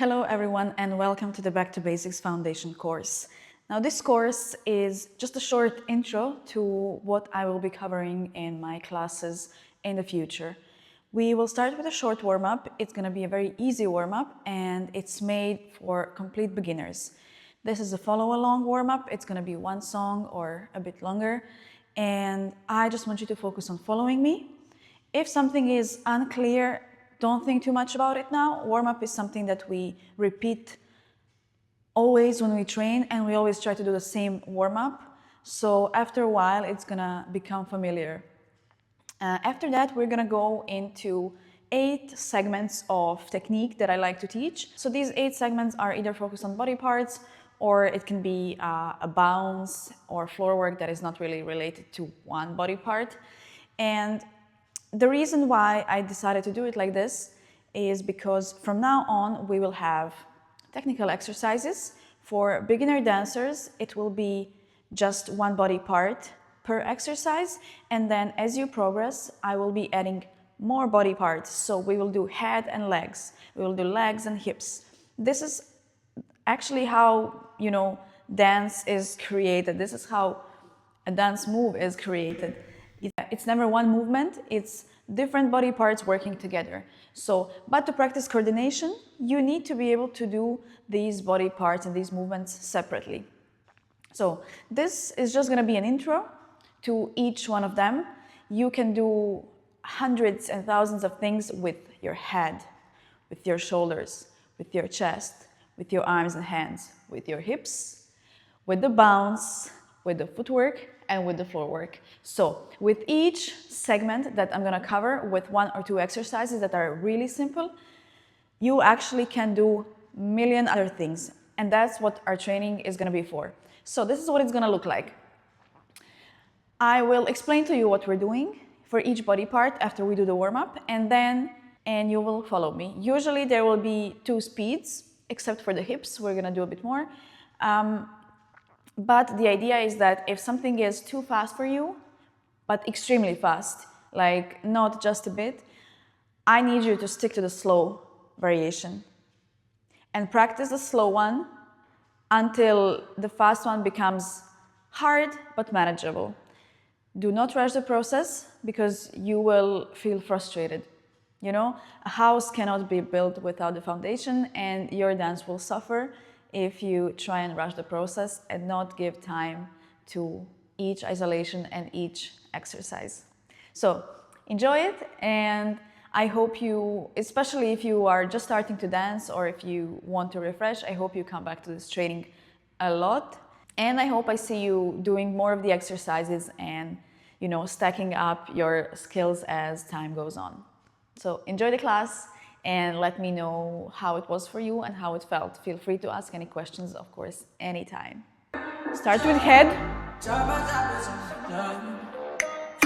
Hello everyone and welcome to the Back to Basics Foundation course. Now this course is just a short intro to what I will be covering in my classes in the future. We will start with a short warm-up. It's going to be a very easy warm-up and it's made for complete beginners. This is a follow-along warm-up. It's going to be one song or a bit longer and I just want you to focus on following me. If something is unclear, don't think too much about it now. Warm-up is something that we repeat always when we train, and we always try to do the same warm-up. So after a while, it's gonna become familiar. After that, we're gonna go into 8 segments of technique that I like to teach. So these 8 segments are either focused on body parts, or it can be a bounce or floor work that is not really related to one body part. And the reason why I decided to do it like this is because from now on we will have technical exercises. For beginner dancers, it will be just one body part per exercise, and then as you progress, I will be adding more body parts. So we will do head and legs, we will do legs and hips. This is actually how, dance is created. This is how a dance move is created. It's never one movement, it's different body parts working together. But to practice coordination, you need to be able to do these body parts and these movements separately. So this is just going to be an intro to each one of them. You can do hundreds and thousands of things with your head, with your shoulders, with your chest, with your arms and hands, with your hips, with the bounce, with the footwork, and with the floor work. So with each segment that I'm gonna cover with 1 or 2 exercises that are really simple, you actually can do a million other things. And that's what our training is gonna be for. So this is what it's gonna look like. I will explain to you what we're doing for each body part after we do the warm-up, and you will follow me. Usually there will be 2 speeds, except for the hips, we're gonna do a bit more. But the idea is that if something is too fast for you, but extremely fast, like not just a bit, I need you to stick to the slow variation and practice the slow one until the fast one becomes hard but manageable. Do not rush the process because you will feel frustrated. A house cannot be built without the foundation, and your dance will suffer if you try and rush the process and not give time to each isolation and each exercise. So enjoy it, and I hope you, especially if you are just starting to dance or if you want to refresh, I hope you come back to this training a lot. And I hope I see you doing more of the exercises and, stacking up your skills as time goes on. So enjoy the class and let me know how it was for you and how it felt. Feel free to ask any questions, of course, anytime. Start with head.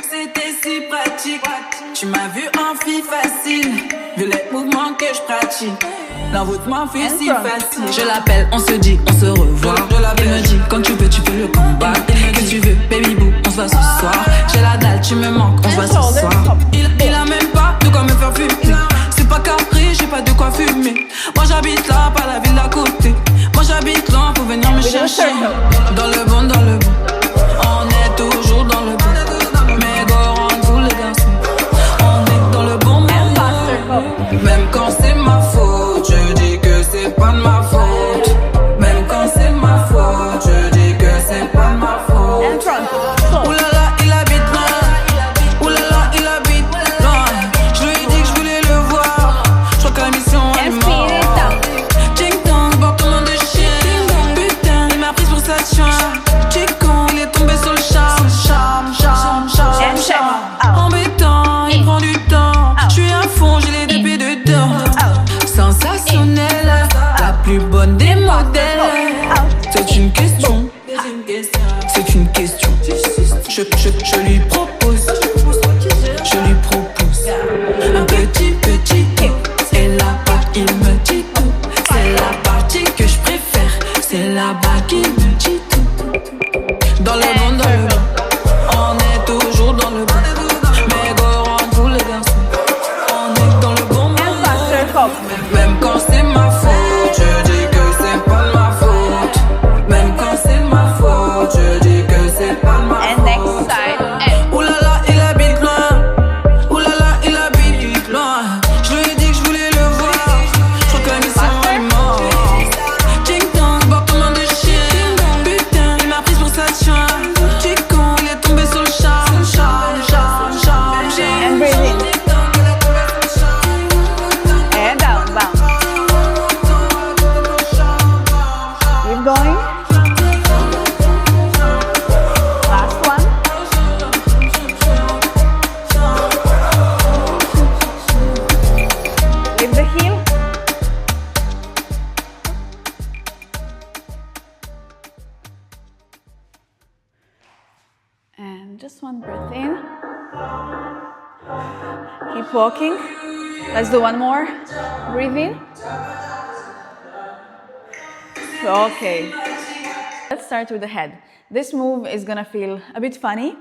C'était si pratique, tu m'as vu en fille facile, vu les mouvements que je pratique, l'envoûtement fait si facile. Je l'appelle, on se dit, on se revoit. Il me dit, quand tu veux le combat. Que tu veux, baby boo, on se voit ce soir. J'ai la dalle, tu me manques, on se voit ce soir. Il a même pas de quoi me faire fumer. C'est pas capri, j'ai pas de quoi fumer. Moi j'habite là, pas la ville d'à côté. Moi j'habite là, faut venir me chercher. Dans le bon, on est toujours dans le bon. Même quand c'est ma faute, je dis que c'est pas de ma faute. Même quand c'est ma faute, je dis que c'est pas de ma faute. Oulala, il habite loin. Oulala, il habite loin. Je lui ai dit que je voulais le voir. Je crois que la mission est morte. Ting tong, porte ton nom de chien. Putain, il m'a prise pour sa chien. Chico, il est tombé sur le charme. Embêtant, il prend du temps. Je suis à fond, j'ai les débits dedans. Sensationnelle, la plus bonne des modèles. C'est une question. C'est une question. Je lui propose. Je lui propose un petit et là-bas il me dit tout. C'est la partie que je préfère. C'est là-bas qu'il me dit tout. Dans le bon, on est toujours dans le bon. Mais go rend tous les garçons. On est dans le bon. Même quand c'est ma faute. just one breath in. Keep walking. Let's do one more. Breathe in. Okay. Let's start with the head. This move is gonna feel a bit funny,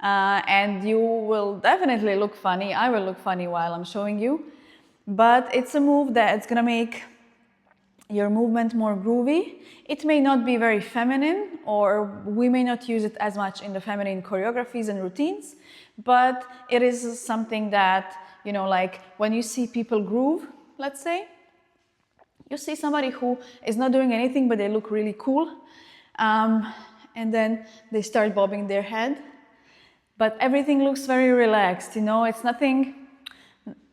and you will definitely look funny. I will look funny while I'm showing you, but it's a move that's gonna make your movement more groovy. It may not be very feminine, or we may not use it as much in the feminine choreographies and routines, but it is something that, you know, like when you see people groove, let's say, you see somebody who is not doing anything, but they look really cool, and then they start bobbing their head, but everything looks very relaxed, you know, it's nothing,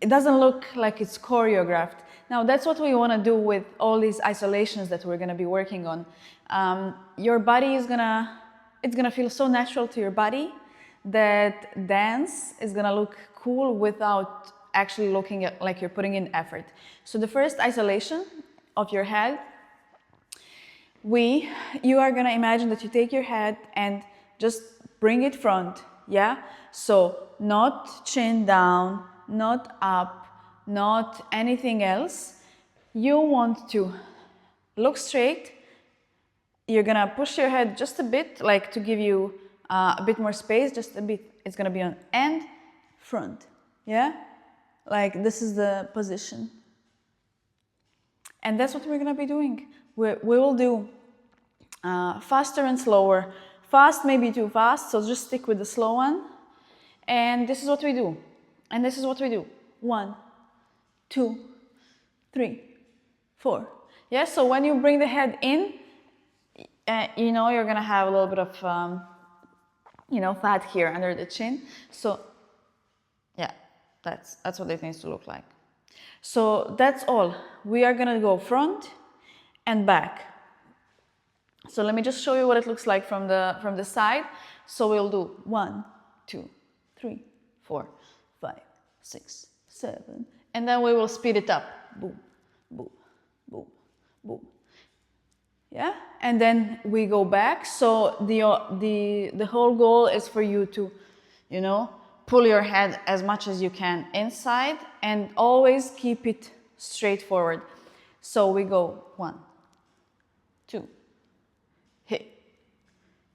it doesn't look like it's choreographed. Now, that's what we want to do with all these isolations that we're going to be working on. Your body is it's going to feel so natural to your body that dance is going to look cool without actually looking at, like you're putting in effort. So the first isolation of your head, you are going to imagine that you take your head and just bring it front, yeah? So not chin down, not up, not anything else. You want to look straight. You're gonna push your head just a bit, like to give you a bit more space, just a bit. It's gonna be on and front, yeah? Like this is the position. And that's what we're gonna be doing. We will do faster and slower. Fast may be too fast, so just stick with the slow one. And this is what we do. And this is what we do. 1, 2, 3, 4. Yeah, so when you bring the head in, you know, you're gonna have a little bit of, you know, fat here under the chin. So, yeah, that's what it needs to look like. So that's all. We are gonna go front and back. So let me just show you what it looks like from the side. So we'll do 1, 2, 3, 4, 5, 6, 7. And then we will speed it up. Boom, boom, boom, boom. Yeah? And then we go back. So the whole goal is for you to, you know, pull your head as much as you can inside and always keep it straight forward. So we go 1, 2, hey,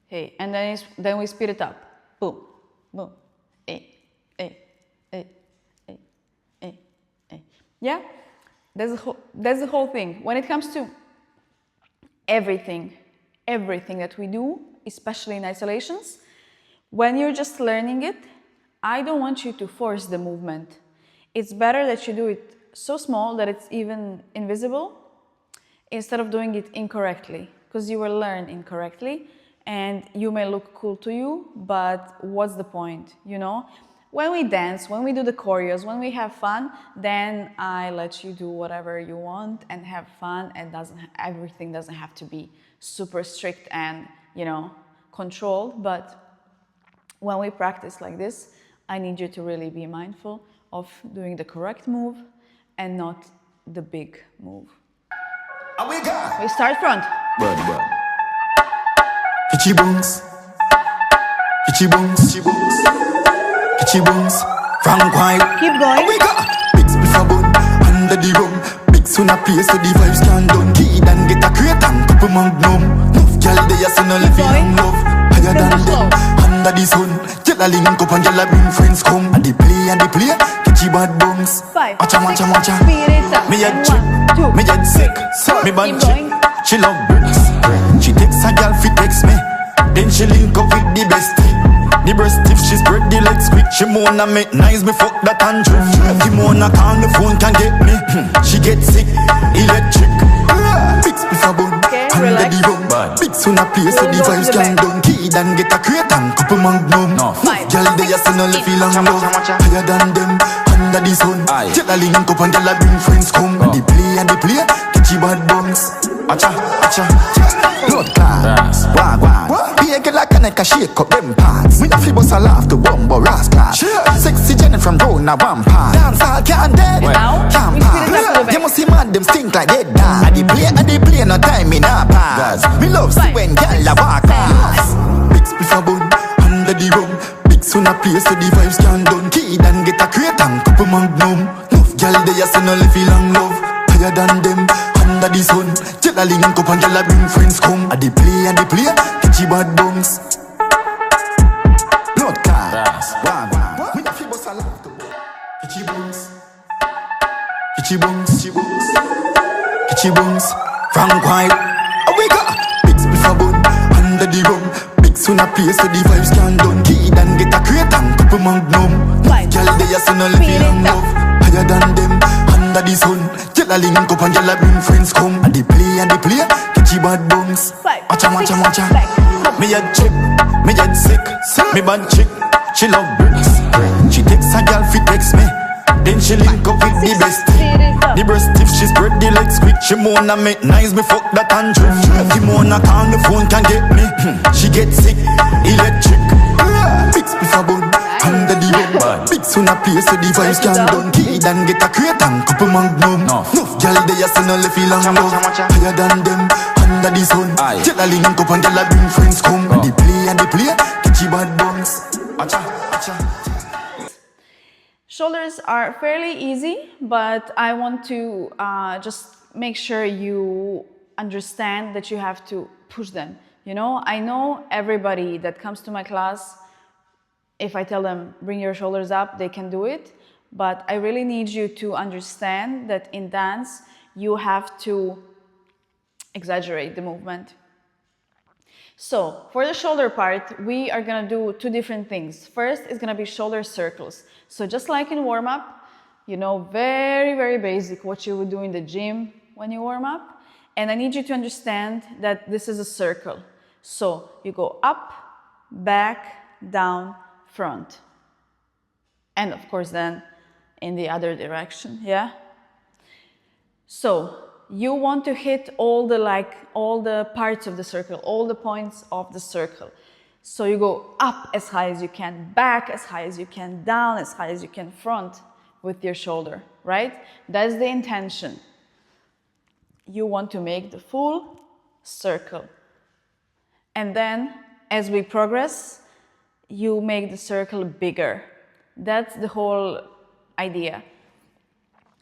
hey. And then we speed it up. Boom, boom, hey, hey, hey, hey, hey. Yeah, that's the whole thing. When it comes to everything that we do, especially in isolations, when you're just learning it, I don't want you to force the movement. It's better that you do it so small that it's even invisible instead of doing it incorrectly, because you will learn incorrectly and you may look cool to you, but what's the point, you know? When we dance, when we do the choreos, when we have fun, then I let you do whatever you want and have fun, and everything doesn't have to be super strict and, you know, controlled. But when we practice like this, I need you to really be mindful of doing the correct move and not the big move. We start front. Itchy bones, itchy bones, itchy bones. Itchy bones, Frank White. Keep going. We got big spliff a bun under the rum. Big soon a place so the vibes can done. Kid and get a crate and couple magnum. Nuff gyal they a so no live in love. Higher than them under the sun. Gyal a link up and gyal a bring friends come. And they play, catchy bad bones. 5, Macha, 6, macha, macha. speed it up. Me head chick, 1, 2, me head sick. Me bad chick, she love bricks. She takes a gyal fi text me. Then she link up with the bestie. The breast if she spread the legs quick. She wanna make nice, me fuck that and drift. If you wanna call the phone can get me. She get sick, electric. Big spliff a bun, under the rum. Big soon a place so the vibes can done. Kid and get a crate and couple magnum. Girl they a so no live long love. Higher than them, under the sun. Tell a link up and tell a bring friends come. They play, catchy bad bones. Acha, acha, blood class, wah wah. Be a girl like a neck a shake up them parts. Me a fi bust a laugh to bumbo rascal. Sexy Jenny from round a one part. Dance all can't dead, can't pass. You must see mad them stink like dead dog. I dey play, no time in a pass. Me love see when girl a walk past. Big spliff a bun under the rum. soon a place so the vibes can done. Kid and get a crate and couple magnum. Enough gal they a say no feel long love. Higher than them, under the sun. Tell a link up and gal a bring friends come. A the play, catchy bad bungs. Blood class, wah. Me a fi bust a laugh to catchy bungs. Catchy bungs, Frank White. We got big spliff a bun under the rum. Big soon a place so the vibes can done. Kid and get a crate and couple magnum. Girl they a say no feel long love. Higher than them, under the sun. Tell a link up and girl a bring friends come. And they play, catchy bad bungs. Watcha. Me a chick, me a sick. Me bad chick, she love bricks. She takes a girl fi text me. Then she link up with the bestie. The breast if she spread the legs quick. She wanna make nice, me fuck that and drift. If you wanna call the phone can get me. She get sick, electric. Big spliff a bun, under the rum. Big soon a place so the vibes can done. Kid and get a crate and couple magnum. Enough gal they a say no feel long love. Higher than them, under the sun. Tell a link up and gal a bring friends come. And they play, catchy bad bungs. Acha. Shoulders are fairly easy, but I want to just make sure you understand that you have to push them. You know, I know everybody that comes to my class, if I tell them bring your shoulders up, they can do it. But I really need you to understand that in dance, you have to exaggerate the movement. So for the shoulder part, we are gonna do two different things. First is gonna be shoulder circles. So just like in warm-up, you know, very, very basic what you would do in the gym when you warm up. And I need you to understand that this is a circle. So you go up, back, down, front. And of course then in the other direction, yeah? So you want to hit all the parts of the circle, all the points of the circle. So you go up as high as you can, back as high as you can, down as high as you can, front with your shoulder, right? That's the intention. You want to make the full circle. And then as we progress, you make the circle bigger. That's the whole idea.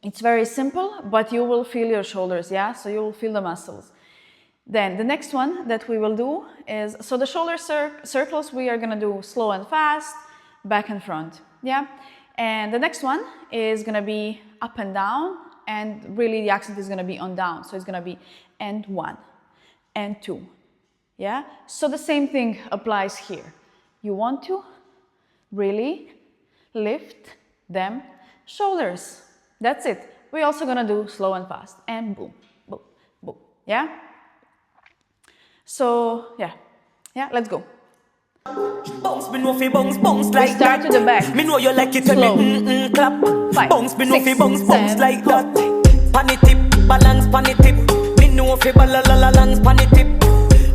It's very simple, but you will feel your shoulders, yeah? So you will feel the muscles. Then the next one that we will do is, so the shoulder circles, we are gonna do slow and fast, back and front, yeah? And the next one is gonna be up and down, and really the accent is gonna be on down. So it's gonna be and one, and two, yeah? So the same thing applies here. You want to really lift them shoulders. That's it. We're also gonna do slow and fast, and boom, boom, boom, yeah? So, yeah, let's go. Bounce, me know fi bounce like start that. to the back. Me know you like it when Slow. me clap. 5, Bounce, me know fi 6, bounce 7, like go. that. Panny tip, balance panny tip. Me know fi balance panny tip.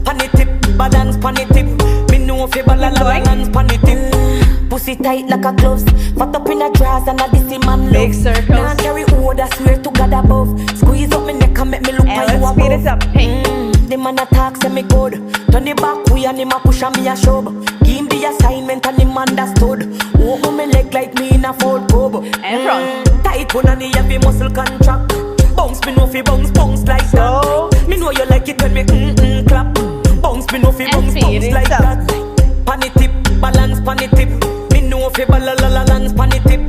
Panny tip, balance panny tip. Me know fi balance panny tip. Pussy tight like a gloves. Fat up in a drawers and a dissy man love. Big circles. Nah carry hold, I swear to God above. Squeeze up me neck and make me look And like you let's above. speed it up. Hey. The man attack say me good. Turn it back way and him a push and me a shove. Give him the assignment and him understood. Open me leg like me in a Ford Cub. And front. Tight one and the heavy muscle contract. Bounce me know fi bounce like So, that. Me know you like it when me clap. Bounce me know fi bounce speed it like up. that. Panny tip, balance panny tip. Me know fi balance panny tip.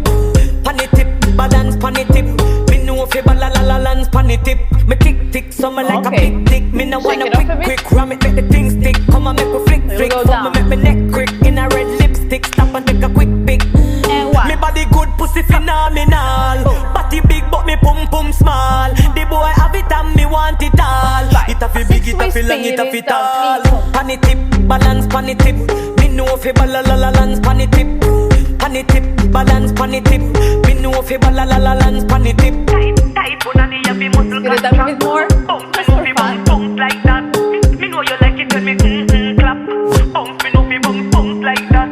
Panny tip, balance panny tip. Me know fi balance panny tip. Me tick, so me like Okay. a tick. Me no wanna it off a bit. quick, ram it, make the thing stick. Come and make me flick, go fuck down. me, make me neck crick. In a red lipstick, stop and take a quick pic. And one. Me body good, pussy phenomenal. Body big, but me pum small. The boy have it and me want it all. 5, It a fi 6, big, it a fi we long, it a speed fi it up. tall. Panny tip, balance panny tip. Me know fi balance panny tip. Panny tip, balance panny tip. Me know fi balance panny tip. Tight one and the heavy muscle Speed it up a bit more. Just for fun. bounce like that. Me know you like it when me clap. Bounce, me know fi bounce like that.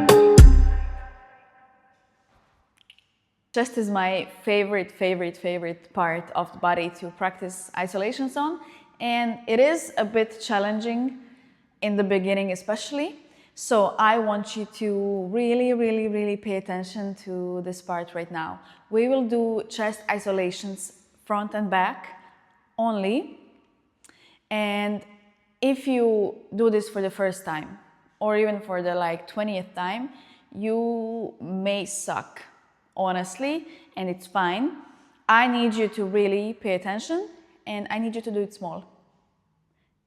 Chest is my favorite part of the body to practice isolation on, and it is a bit challenging in the beginning especially. So I want you to really pay attention to this part right now. We will do chest isolations front and back only. And if you do this for the first time, or even for the 20th time, you may suck, honestly, and it's fine. I need you to really pay attention, and I need you to do it small.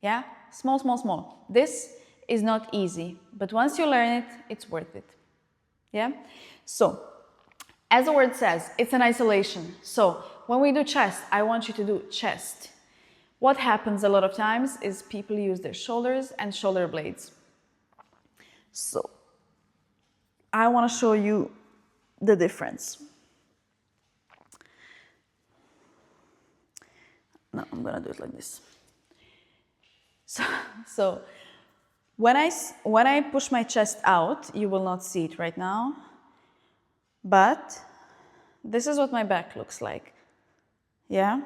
Yeah? Small, small, small. This is not easy, but once you learn it, it's worth it. Yeah? So, as the word says, it's an isolation. So, when we do chest, I want you to do chest. What happens a lot of times is people use their shoulders and shoulder blades. So, I want to show you the difference. No, I'm going to do it like this. So when I push my chest out, you will not see it right now, but this is what my back looks like. Yeah?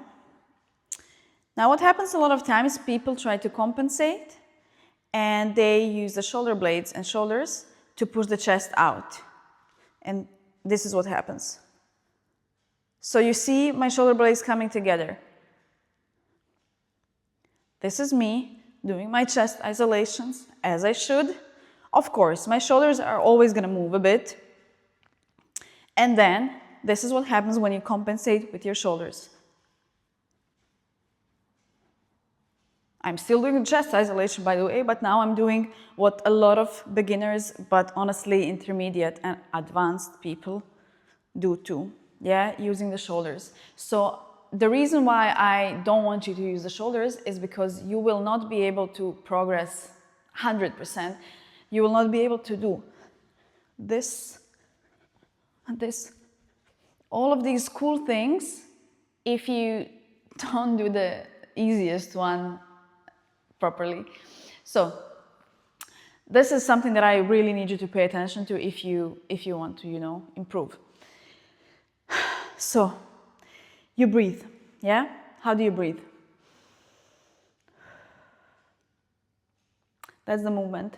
Now what happens a lot of times, people try to compensate and they use the shoulder blades and shoulders to push the chest out. And this is what happens. So you see my shoulder blades coming together. This is me doing my chest isolations as I should. Of course, my shoulders are always going to move a bit. And then this is what happens when you compensate with your shoulders. I'm still doing chest isolation, by the way, but now I'm doing what a lot of beginners, but honestly intermediate and advanced people do too. Yeah, using the shoulders. So the reason why I don't want you to use the shoulders is because you will not be able to progress 100%. You will not be able to do this and this. All of these cool things if you don't do the easiest one properly. So this is something that I really need you to pay attention to if you want to, improve. So you breathe, yeah? How do you breathe? That's the movement.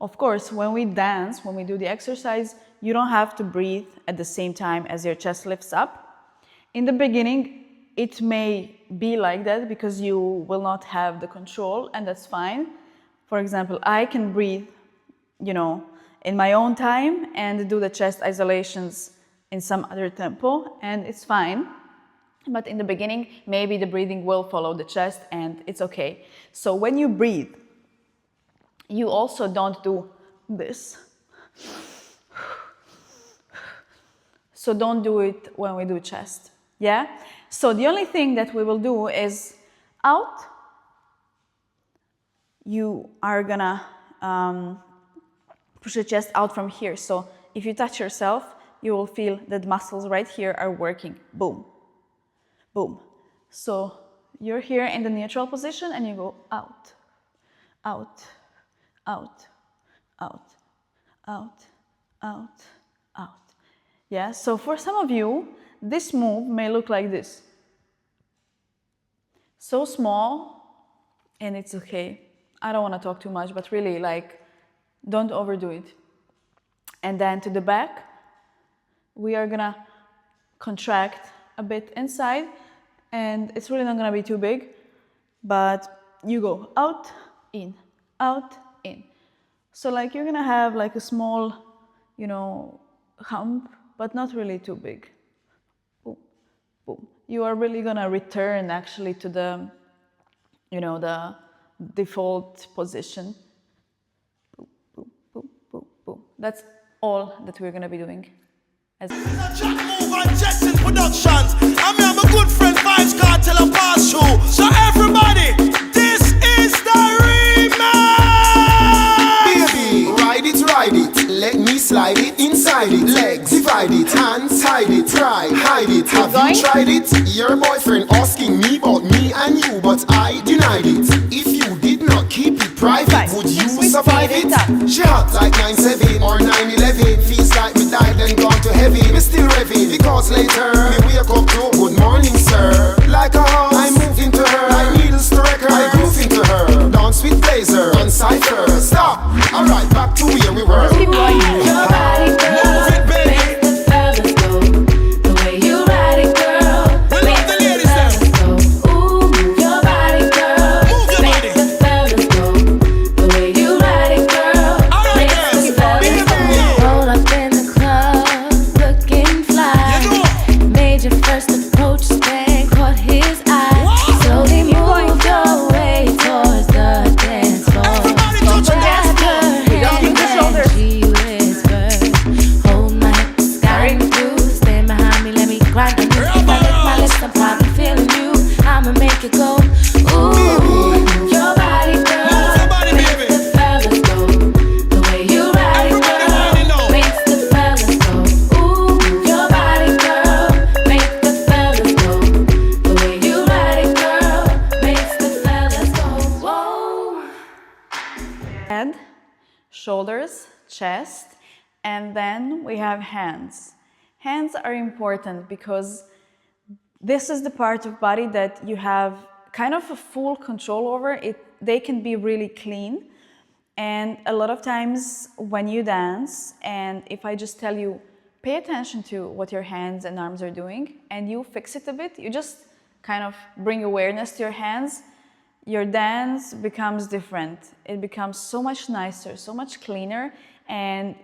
Of course, when we dance, when we do the exercise, you don't have to breathe at the same time as your chest lifts up. In the beginning, it may be like that because you will not have the control, and that's fine. For example, I can breathe, in my own time and do the chest isolations in some other tempo, and it's fine. But in the beginning, maybe the breathing will follow the chest, and it's okay. So when you breathe, you also don't do this. So don't do it when we do chest, yeah? So the only thing that we will do is out. You are gonna push the chest out from here. So if you touch yourself, you will feel that muscles right here are working. Boom, boom. So you're here in the neutral position and you go out, out, out, out, out, out, out. Yeah, so for some of you, this move may look like this. So small, and it's okay. I don't want to talk too much, but really, don't overdo it. And then to the back, we are gonna contract a bit inside, and it's really not gonna be too big, but you go out, in, out, in. So you're gonna have a small, hump, but not really too big. Boom, boom. You are really gonna return actually to the, the default position. Boom, boom, boom, boom, boom. That's all that we're gonna be doing. Jack Move and Jetson Productions. I'm a good friend, Vibes Cartel and Pass Through. So everybody, this is the remix. Baby, ride it, let me slide it inside it. Legs, divide it, hands, hide it, try, hide it. Have you tried it? Your boyfriend asking me about me and you, but I denied it. If you did not keep it private, would you survive it? She hot like 9/7 or 9/11. Feels like me died and gone to heaven. Me still revving because later me wake up to good morning, sir. Like a house, I move into her. Like needles to record, I groove into her. Dance with blazer. shoulders, chest, and then we have hands. Hands are important because this is the part of body that you have kind of a full control over. They can be really clean. And a lot of times when you dance, and if I just tell you, pay attention to what your hands and arms are doing, and you fix it a bit, you just kind of bring awareness to your hands, your dance becomes different. It becomes so much nicer, so much cleaner, and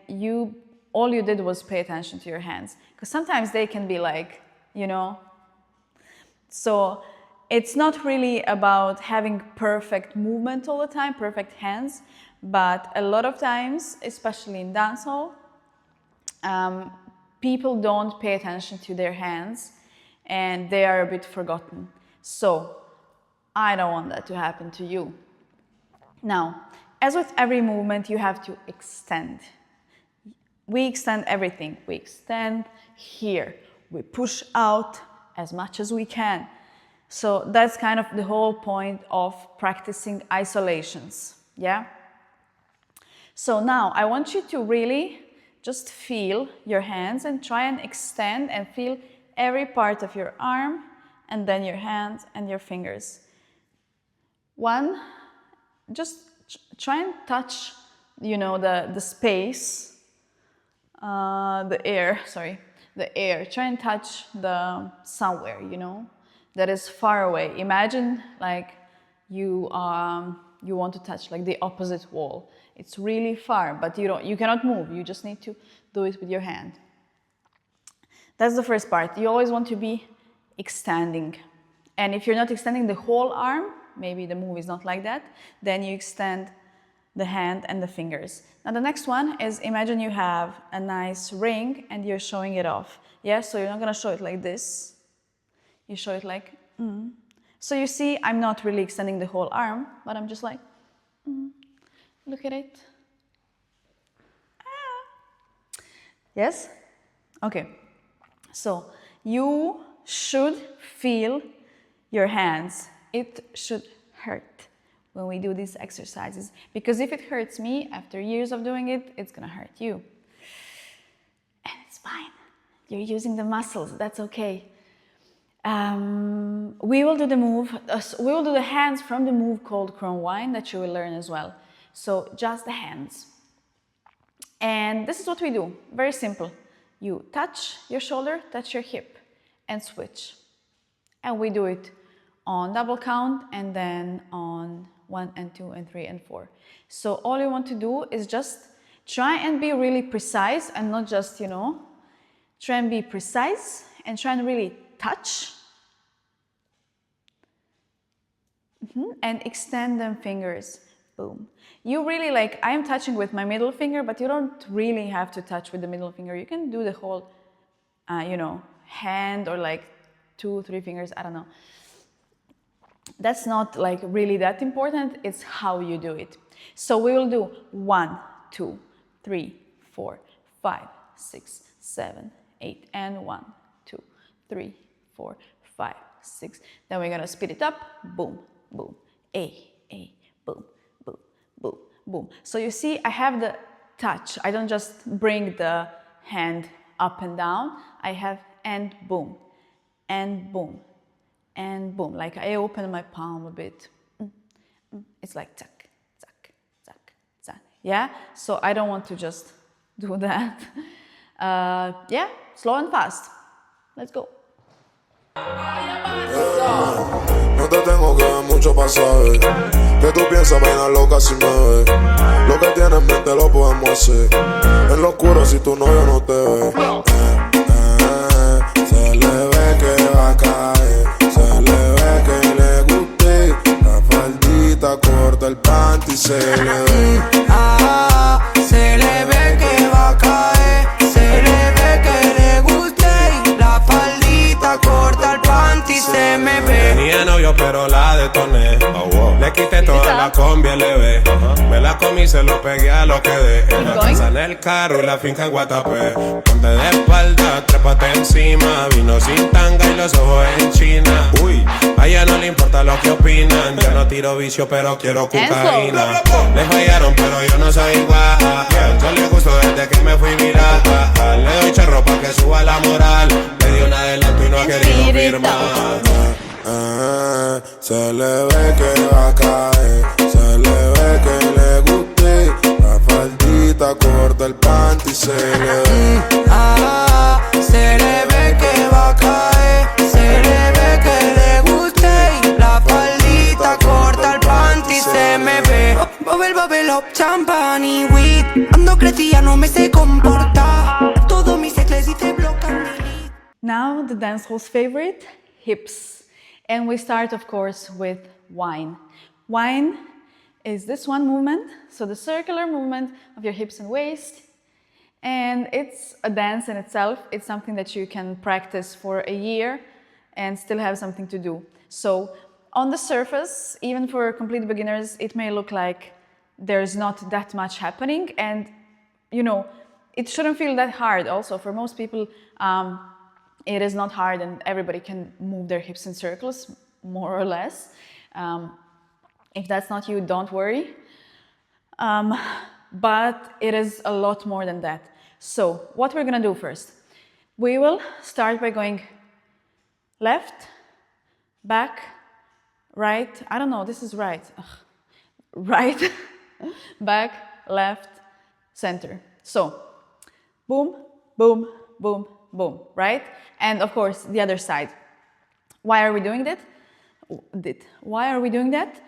all you did was pay attention to your hands. Because sometimes they can be like, So it's not really about having perfect movement all the time, perfect hands, but a lot of times, especially in dancehall, people don't pay attention to their hands and they are a bit forgotten. So I don't want that to happen to you. Now, as with every movement, you have to extend. We extend everything. We extend here. We push out as much as we can. So that's kind of the whole point of practicing isolations, yeah? So now I want you to really just feel your hands and try and extend and feel every part of your arm and then your hands and your fingers. One, just try and touch, the space, the air. Try and touch the somewhere, that is far away. Imagine like you want to touch like the opposite wall. It's really far, but you cannot move. You just need to do it with your hand. That's the first part. You always want to be extending. And if you're not extending the whole arm, maybe the move is not like that, then you extend the hand and the fingers. Now the next one is, imagine you have a nice ring and you're showing it off. Yeah, so you're not gonna show it like this. You show it like, So you see, I'm not really extending the whole arm, but I'm just like, look at it. Yes? Okay. So you should feel your hands. It should hurt when we do these exercises, because if it hurts me after years of doing it, it's gonna hurt you. And it's fine. You're using the muscles, that's okay. We will do the move, we will do the hands from the move called chrome wine that you will learn as well. So just the hands. And this is what we do, very simple. You touch your shoulder, touch your hip, and switch. And we do it on double count and then on 1 and 2 and 3 and 4. So all you want to do is just try and be really precise and not just, try and be precise and try and really touch. And extend them fingers. Boom. You really I am touching with my middle finger, but you don't really have to touch with the middle finger. You can do the whole, hand or 2, 3 fingers, I don't know. That's not really that important, it's how you do it. So we will do 1, 2, 3, 4, 5, 6, 7, 8, and 1, 2, 3, 4, 5, 6. Then we're gonna speed it up, boom, boom, boom, boom, boom, boom. So you see, I have the touch. I don't just bring the hand up and down. I have and boom, and boom, and boom. I open my palm a bit. It's like zack, zack, zack, zack. Yeah? So I don't want to just do that. Yeah, slow and fast. Let's go. No te tengo que ver mucho para saber que tú piensas vainas locas si me ves. Lo que tienes en mente lo podemos hacer en lo oscuro si tu novio no te ve. Se le ve que va a caer, se le ve que le guste. La faldita corta, el panty se le ve. Se le ve que va a caer, se le ve que le guste. La faldita corta, el panty se me ve. Tenía novio pero la detoné. Le quité toda la combi LB. Me la comí, se lo pegué a lo que dé. En la casa, en el carro y la finca en Guatapé. Ponte de espalda, trépate encima. Vino sin tanga y los ojos en China. Uy, a ella no le le importa lo que opinan. Yo no tiro vicio, pero quiero cocaína. Le fallaron, pero yo no soy igual. Yo le gusto desde que me fui viral. Le doy charro pa' que suba la moral. Le di un adelanto y no ha querido firmar. Se le ve que va a caer, se le ve que le guste. La faldita corta el panty, se le ve. Se le ve que va a caer, se le ve que le guste. La faldita corta el panty, se me ve. Bubble up, champán y weed. Ando crecida, no me sé comportar. Todos mis ex les hice bloquear. Now the dancehall's favorite, hips. And we start, of course, with wine. Wine is this one movement, so the circular movement of your hips and waist. And it's a dance in itself. It's something that you can practice for a year and still have something to do. So on the surface, even for complete beginners, it may look like there's not that much happening. And, you know, it shouldn't feel that hard also. For most people, it is not hard and everybody can move their hips in circles, more or less. If that's not you, don't worry. But it is a lot more than that. So what we're gonna do first, we will start by going left, back, right, I don't know, this is right. Right, back, left, center. So, boom, boom, boom, boom, right? And of course, the other side. Why are we doing that? Why are we doing that?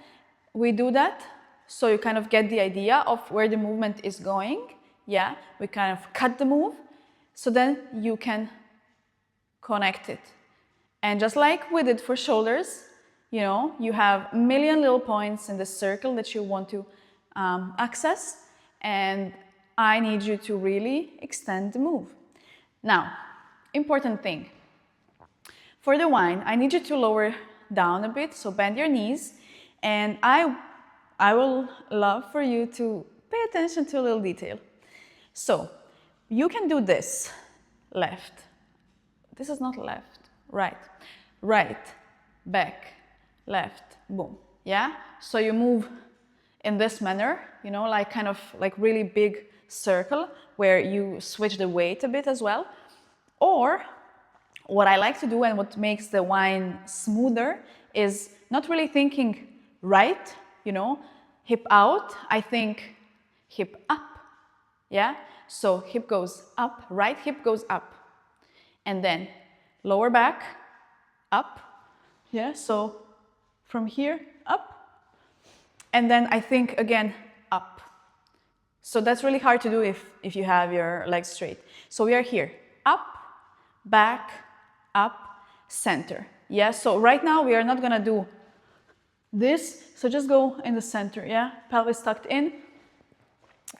We do that so you kind of get the idea of where the movement is going. Yeah, we kind of cut the move, so then you can connect it. And just like we did for shoulders, you know, you have a million little points in the circle that you want to access, and I need you to really extend the move. Now, important thing. For the wine, I need you to lower down a bit, so bend your knees, and I will love for you to pay attention to a little detail. So, you can do this, left. This is not left, right. Right, back, left, boom, yeah? So you move in this manner, you know, like kind of like really big circle where you switch the weight a bit as well. Or what I like to do and what makes the wine smoother is not really thinking right, you know, hip out, I think hip up, yeah? So hip goes up, right hip goes up, and then lower back, up, yeah? So from here, up, and then I think again, up. So that's really hard to do if you have your legs straight. So we are here, up, back, up, center. Yeah, so right now we are not gonna do this, so just go in the center, yeah? Pelvis tucked in,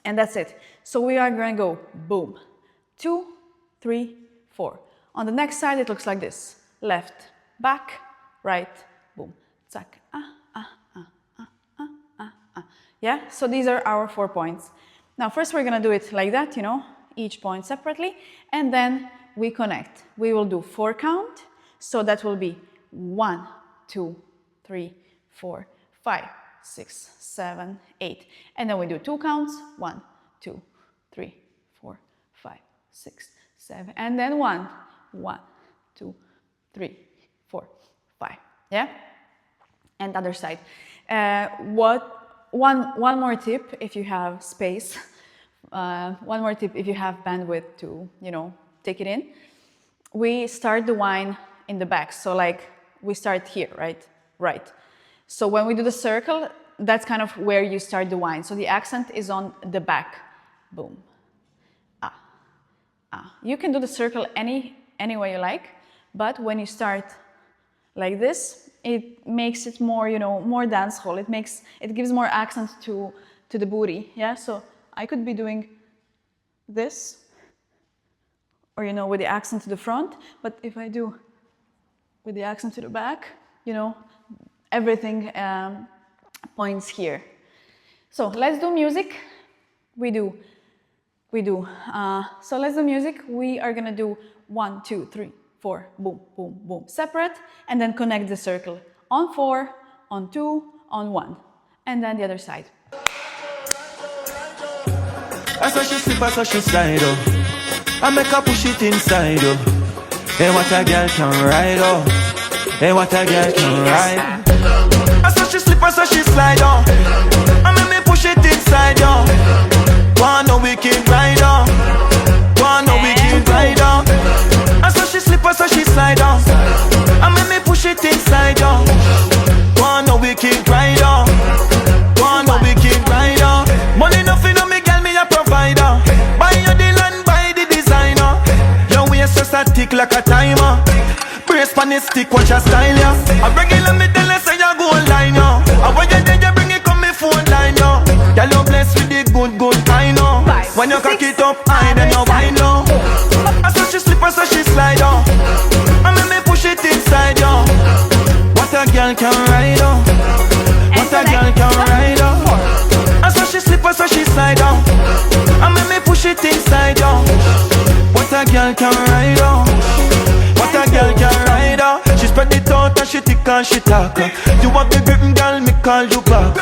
and that's it. So we are gonna go boom, 2, 3, 4. On the next side, it looks like this. Left, back, right, boom, zack, yeah? So these are our 4 points. Now, first we're gonna do it like that, you know, each point separately, and then we connect. We will do 4 count, so that will be 1, 2, 3, 4, 5, 6, 7, 8. And then we do 2 counts, 1, 2, 3, 4, 5, 6, 7, and then 1, 2, 3, 4, 5, yeah? And other side. One more tip if you have space, one more tip if you have bandwidth to, you know, take it in. We start the wine in the back, so like we start here, right? Right. So when we do the circle, that's kind of where you start the wine. So the accent is on the back. Boom. Ah. Ah. You can do the circle any way you like, but when you start like this, it makes it more, you know, more dancehall. It gives more accent to the booty, yeah? So I could be doing this, or, you know, with the accent to the front, but if I do with the accent to the back, you know, everything points here. So let's do music. So let's do music. We are gonna do 1, 2, 3, 4, boom, boom, boom, separate, and then connect the circle On 4, on 2, on 1. And then the other side. I saw she slip, I saw she slide, oh. I make her push it inside, oh. Hey, what a girl can ride, oh. Hey, what a girl can ride. I saw she slip, I saw she slide, oh. I make me push it inside, oh. Wanna wicked ride, oh. Wanna wicked ride, oh. I saw she slip, I saw she slide, oh. I make me push it inside, oh. Wanna wicked ride, oh. Wanna wicked ride, oh. Money nothing on me, girl, me a provider. Buy your deal and buy the designer. Your waist just a tick like a timer. Brace pan the stick, watch your style, yeah. I regular me tell her say you go online, yeah. And when you there, you bring it come me phone line, yeah. Girl, you blessed with the good kind, yeah. When you cock it up high, then you wind low. I saw she slip, I saw she slide, yeah. I make me push it inside, yeah. What a girl can ride, yeah. What a girl can ride, yeah. I saw she slip, I saw she slide, yeah. I make me push it inside, yeah. What a girl can ride, yeah. What a girl can ride, yeah. She spread it out and she tick and she talk. You want the grip, girl, me call you back.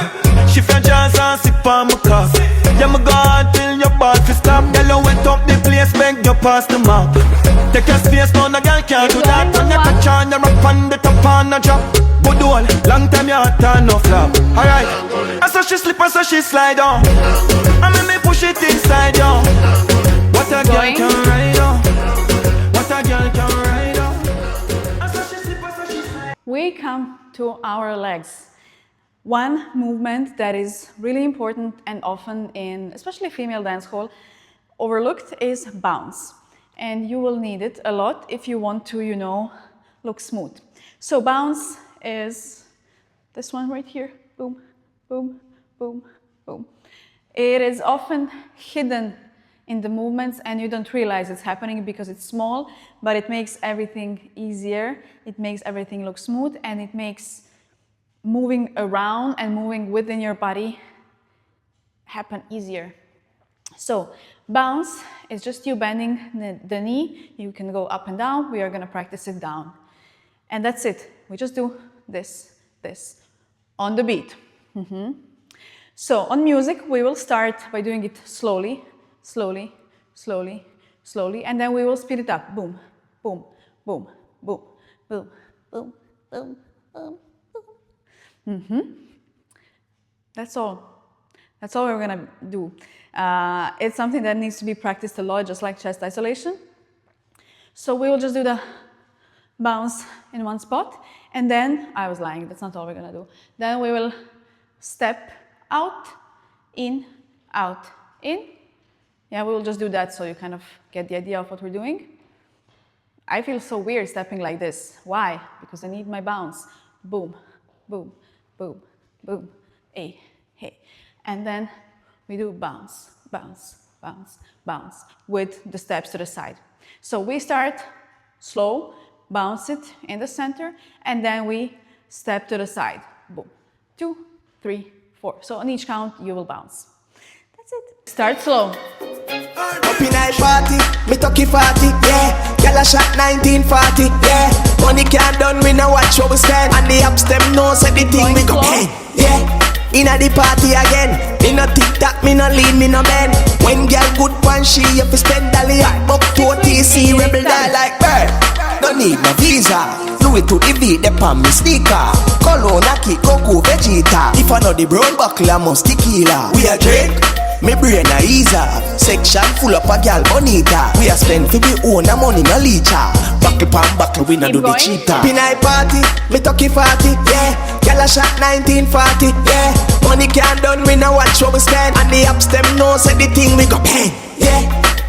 She feel jazz and sip on my cup. Yeah, my God, till your ball fi stop. Girl, you went up the place, beg you pass the map. Take your space, now the girl can't do that. When you catch on, you rock on the top and a drop. Good all, long time you hot and no flop. Alright, I saw she slip, I saw she slide on. I make me push it inside, yo. What a girl can ride on. What a girl can ride on. I saw she slip, I saw she slide. We come to our legs. One movement that is really important and often in, especially female dancehall, overlooked is bounce. And you will need it a lot if you want to, you know, look smooth. So bounce is this one right here. Boom, boom, boom, boom. It is often hidden in the movements and you don't realize it's happening because it's small, but it makes everything easier. It makes everything look smooth and it makes moving around and moving within your body happen easier. So bounce is just you bending the knee. You can go up and down. We are going to practice it down. And that's it. We just do this, this on the beat. So on music, we will start by doing it slowly, slowly, slowly, slowly, and then we will speed it up. Boom, boom, boom, boom, boom, boom, boom, boom. That's all. That's all we're gonna do. It's something that needs to be practiced a lot, just like chest isolation. So we will just do the bounce in one spot, and then, I was lying, that's not all we're gonna do. Then we will step out, in. Yeah, we will just do that so you kind of get the idea of what we're doing. I feel so weird stepping like this. Why? Because I need my bounce. Boom, boom, boom, boom, hey, hey. And then we do bounce, bounce, bounce, bounce with the steps to the side. So we start slow, bounce it in the center, and then we step to the side. Boom, 2, 3, 4. So on each count, you will bounce. That's it. Start slow. Up in night party, me talkie 40, yeah. Girl a shot 1940, yeah. Money can't done, we no watch what we spend. And the ups them know say the thing we go pay, yeah. Inna the party again, me no tick-tock, me no lean, me no bend. When girl good pan, she have to spend a lit. Up to OTC, rebel die like bird. Don't need no visa, Louis to the V, the pan me sneaker. Cologne, Naki, Coco, Vegeta. If I know the brown buckle, I must tequila. We a drink, me brain a ease up. Section full up a gal bonita. We a spend for we own a money no leecha. Buckle pan buckle, we no do the cheater. Pinay party, me talkie 40, yeah. Girl a shot 1940, yeah. Money can't done, we no watch what we spend. And the ups them know say the thing we go pay, yeah.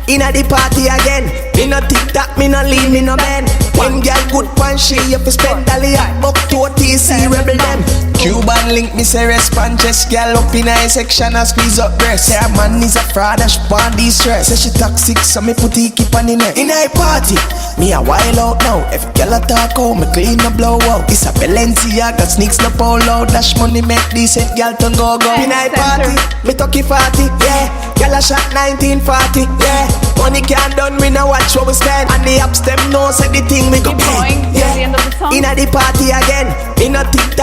Inna the party again, me no tick-tock, me no lean, me no bend. When girl good pan, she have to spend a lit. Up to OTC, rebel them. Cuban link, me say respond, just girl up in a section and squeeze up breast. Say her man is a fraud and she want de-stress. Say she toxic, so me put the keep on in her. In a party, me a wild out now. If girl a talk out, me clean no blow out. It's a Balenciaga, sneaks no polo. Dash money make decent girl to go. In a party, me talkie 40, yeah. Girl a shot 1940, yeah. Money can't done, we no watch what we spend. And the ups them know say the thing we go pay, yeah. Inna the party again, me no tick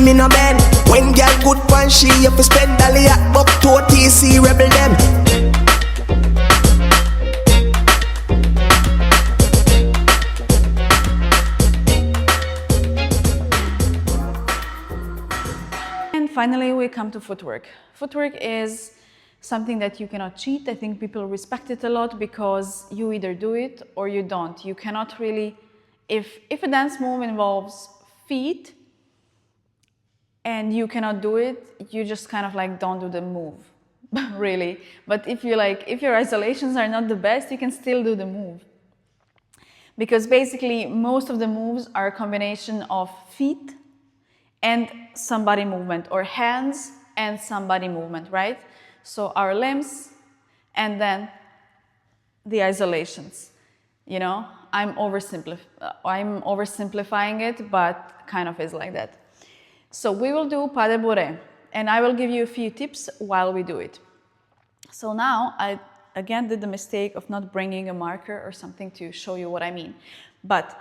me no bend. When girl good pan she up to spend all the hot buck to OTC rebel them. And finally, we come to footwork. Footwork is something that you cannot cheat. I think people respect it a lot because you either do it or you don't. You cannot really, if a dance move involves feet and you cannot do it, you just kind of like don't do the move, really. But if your isolations are not the best, you can still do the move. Because basically most of the moves are a combination of feet and some body movement, or hands and some body movement, right? So our limbs and then the isolations. You know, I'm oversimplifying it, but kind of is like that. So we will do pas de bourrée, and I will give you a few tips while we do it. So now I again did the mistake of not bringing a marker or something to show you what I mean. But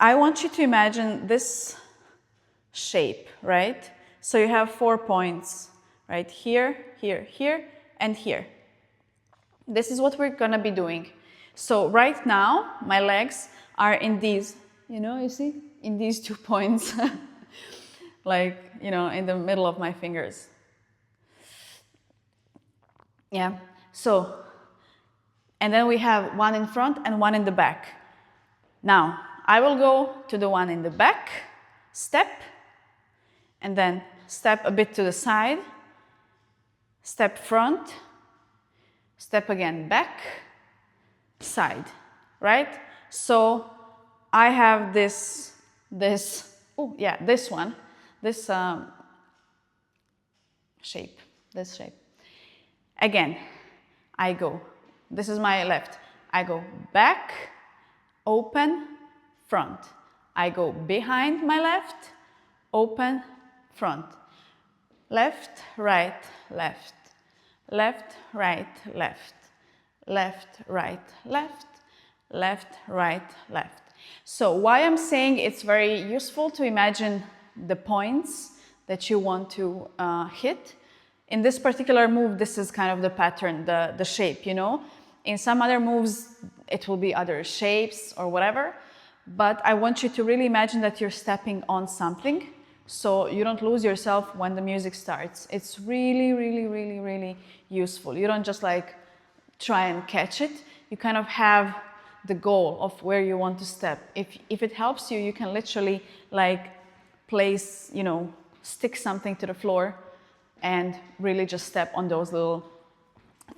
I want you to imagine this shape, right? So you have 4 points, right? Here, here, here, and here. This is what we're gonna be doing. So right now, my legs are in these, you see? In these 2 points. Like, in the middle of my fingers. Yeah, so, and then we have one in front and one in the back. Now, I will go to the one in the back, step, and then step a bit to the side, step front, step again back, side, right? So I have this one, this shape. Again, I go, this is my left. I go back, open, front. I go behind my left, open, front. Left, right, left. Left, right, left. Left, right, left. Left, right, left. So why I'm saying it's very useful to imagine the points that you want to hit. In this particular move, this is kind of the pattern, the shape, In some other moves, it will be other shapes or whatever. But I want you to really imagine that you're stepping on something so you don't lose yourself when the music starts. It's really, really, really, really useful. You don't just like try and catch it. You kind of have the goal of where you want to step. If it helps you, you can literally like place, stick something to the floor and really just step on those little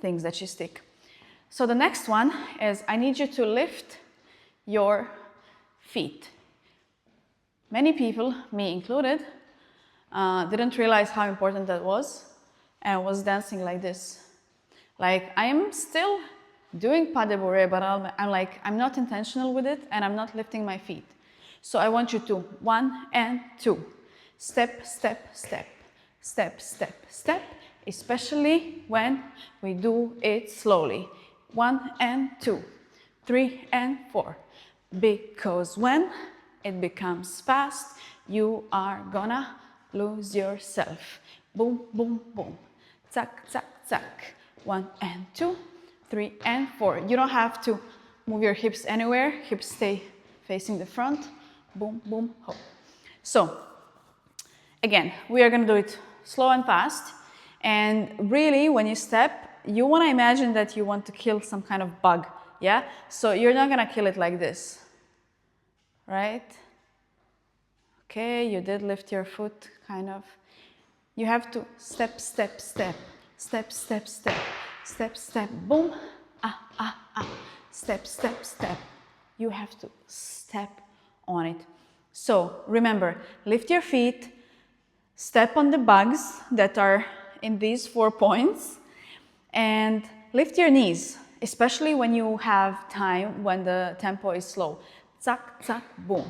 things that you stick. So the next one is I need you to lift your feet. Many people, me included, didn't realize how important that was and was dancing like this. Like I am still doing pas de bourrée, but I'm not intentional with it and I'm not lifting my feet. So I want you to 1 and 2. Step, step, step. Step, step, step, especially when we do it slowly. 1 and 2, 3 and 4. Because when it becomes fast, you are gonna lose yourself. Boom, boom, boom. Zack, zack, zack. 1 and 2, 3 and 4. You don't have to move your hips anywhere. Hips stay facing the front. Boom, boom, ho. So, again, we are gonna do it slow and fast. And really, when you step, you want to imagine that you want to kill some kind of bug, yeah? So you're not going to kill it like this, right? Okay, you did lift your foot, kind of. You have to step, step, step, step, step, step, step, step, boom, ah, ah, ah, step, step, step. You have to step on it. So remember, lift your feet, step on the bugs that are in these 4 points, and lift your knees, especially when you have time, when the tempo is slow. Zack, zack, boom.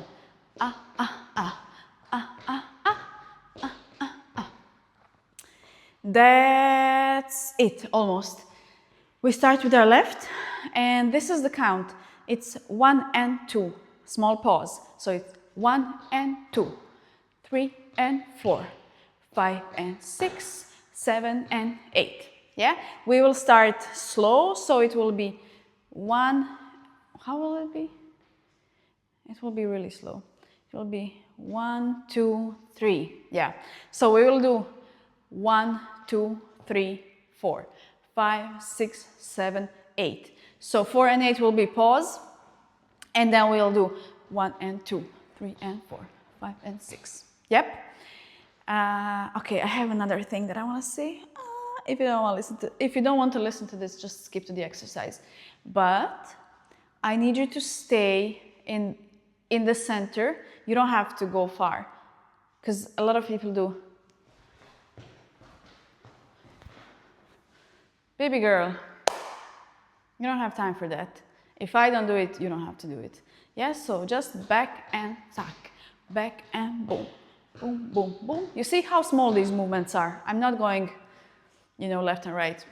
Ah, ah, ah, ah, ah, ah, ah, ah, ah. That's it, almost. We start with our left, and this is the count. It's 1 and 2, small pause. So it's 1 and 2, 3 and 4, 5 and 6, 7 and 8. Yeah, we will start slow, so it will be 1. How will it be? It will be really slow. It will be 1, 2, 3. Yeah. So we will do 1, 2, 3, 4, 5, 6, 7, 8. So 4 and 8 will be pause, and then we'll do 1 and 2, 3 and 4, 5 and 6. Yep. Okay, I have another thing that I want to say. If you don't want to listen to this, just skip to the exercise. But I need you to stay in the center. You don't have to go far, because a lot of people do. Baby girl, you don't have time for that. If I don't do it, you don't have to do it. Yeah, so just back and tack, back and boom, boom, boom, boom. You see how small these movements are? I'm not going, left and right.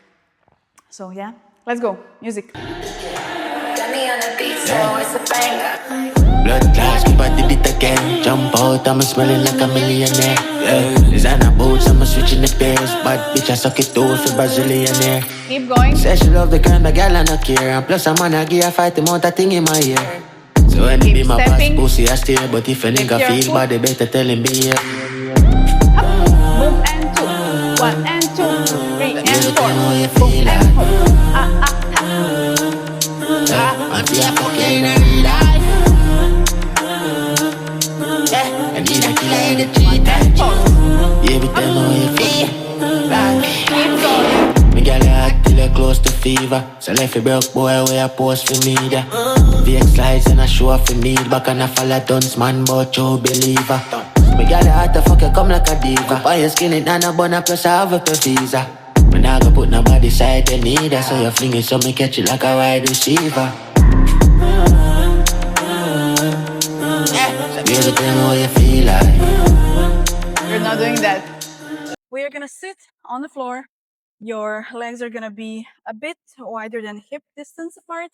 So yeah, let's go, music. Blood clots, keep I did it again. Jump out, I'm smelling like a millionaire. Yeah, designer boots, I'm switching the pairs. Bad bitch, I suck it too for Brazilianaire. Keep going. Say she love the kind of girl I no care. And plus I'm gonna give a fight amount of thing in my ear. So when it be my past pussy, I stay. But if a nigga feel bad, they better tell him be here. Boom and 2, 1 and 2, 3 and 4. Boom and 4. I'm feeling fucking alive. I need a killer in the cheetah. Yeah, but tell me how you feel. Keep going. Me gal hot till you close to fever. So left a broke boy where I post for me da. VX slides and I show off for me. Back and I follow dance man, but you believer. Me gal hot to fuck you come like a diva. Buy your skin it and a bun plus I have a visa. Me nah go put nobody side you need her. So you fling it so me catch it like a wide receiver. Baby, tell me how you feel like. We're not doing that. We are gonna sit on the floor. Your legs are gonna be a bit wider than hip distance apart,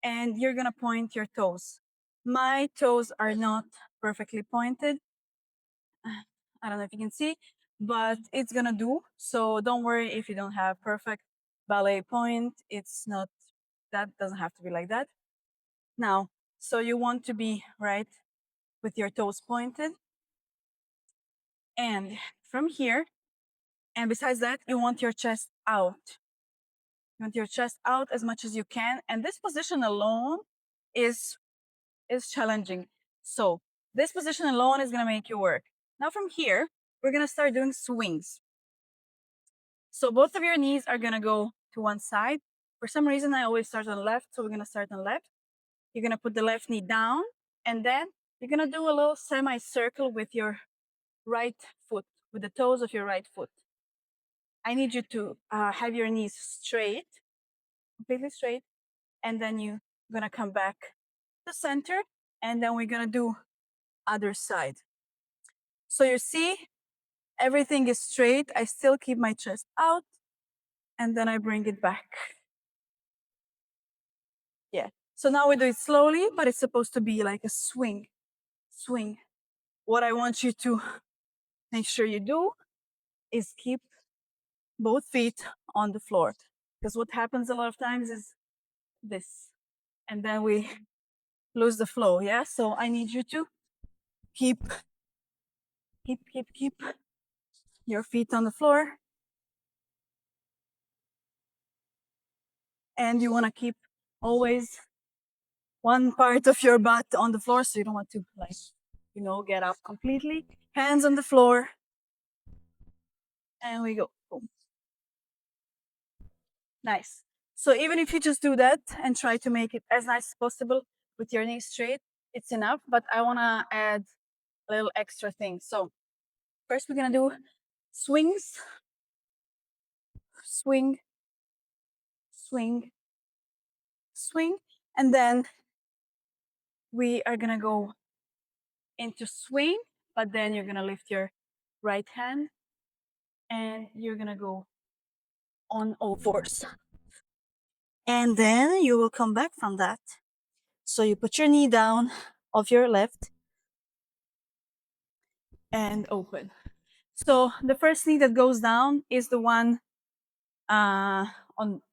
and you're gonna point your toes. My toes are not perfectly pointed. I don't know if you can see, but it's gonna do. So don't worry if you don't have perfect ballet point. It's not, that doesn't have to be like that. Now, so you want to be right with your toes pointed. And from here, and besides that, you want your chest out. You want your chest out as much as you can. And this position alone is challenging. So this position alone is gonna make you work. Now from here, we're gonna start doing swings. So both of your knees are gonna go to one side. For some reason, I always start on the left, so we're gonna start on the left. You're gonna put the left knee down, and then you're gonna do a little semicircle with your right foot, with the toes of your right foot. I need you to have your knees straight, completely straight, and then you're gonna come back to center, and then we're gonna do other side. So you see, everything is straight. I still keep my chest out, and then I bring it back. Yeah. So now we do it slowly, but it's supposed to be like a swing. Swing. What I want you to make sure you do is keep both feet on the floor. Because what happens a lot of times is this. And then we lose the flow. Yeah. So I need you to keep your feet on the floor. And you want to keep always one part of your butt on the floor, so you don't want to get up completely. Hands on the floor. And we go. Boom. Nice. So even if you just do that and try to make it as nice as possible with your knees straight, it's enough. But I want to add a little extra thing. So first we're going to do swings. Swing. Swing. Swing. And then we are going to go into swing, but then you're going to lift your right hand and you're going to go on all fours. And then you will come back from that. So you put your knee down of your left. and open. So the first knee that goes down is the one on.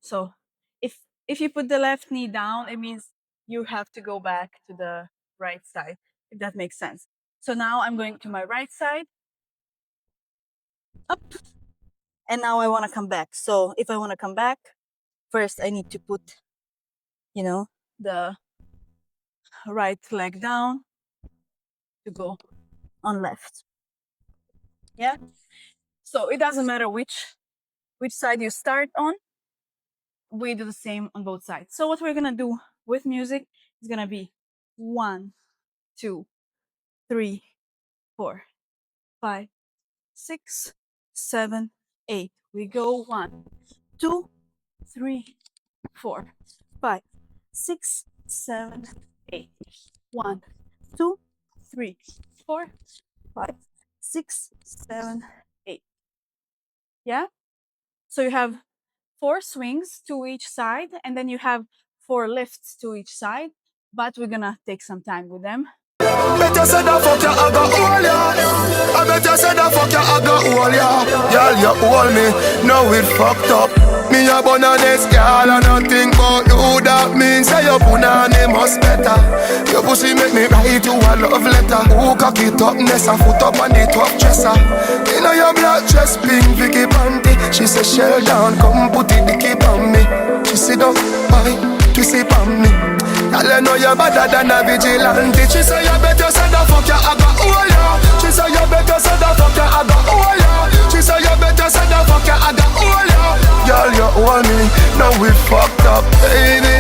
So if you put the left knee down, it means you have to go back to the right side, if that makes sense. So now I'm going to my right side, up, and now I want to come back. So if I want to come back, first I need to put, you know, the right leg down to go on left. Yeah. So it doesn't matter which side you start on. We do the same on both sides. So what we're gonna do with music is gonna be 1, 2, 3, 4, 5, 6, 7, 8. We go 1, 2, 3, 4, 5, 6, 7, 8. 1, 2, 3, 4, 5, 6, 7, 8. Yeah? So you have 4 swings to each side, and then you have 4 lifts to each side, but we're gonna take some time with them. Better say the fuck you, I got hold ya. I better say the fuck you, I got hold ya. Girl, you hold me, now it fucked up. Me a bun on this girl and nothing but you. That means say your punani must better. Your pussy make me write you a love letter. Who cock it up, nest a foot up on the top dresser. You know your black dress, pink Vicky panty. She say shell down, come put it dicky on me. She sit up, bye, twist it on me. Girl, you know you're better than a vigilante. She say you better say the fuck you, I got hold ya. She say you better say the fuck you, I got hold ya. She say you better say the fuck you, I got hold ya. Girl, you hold me, now we fucked up, baby.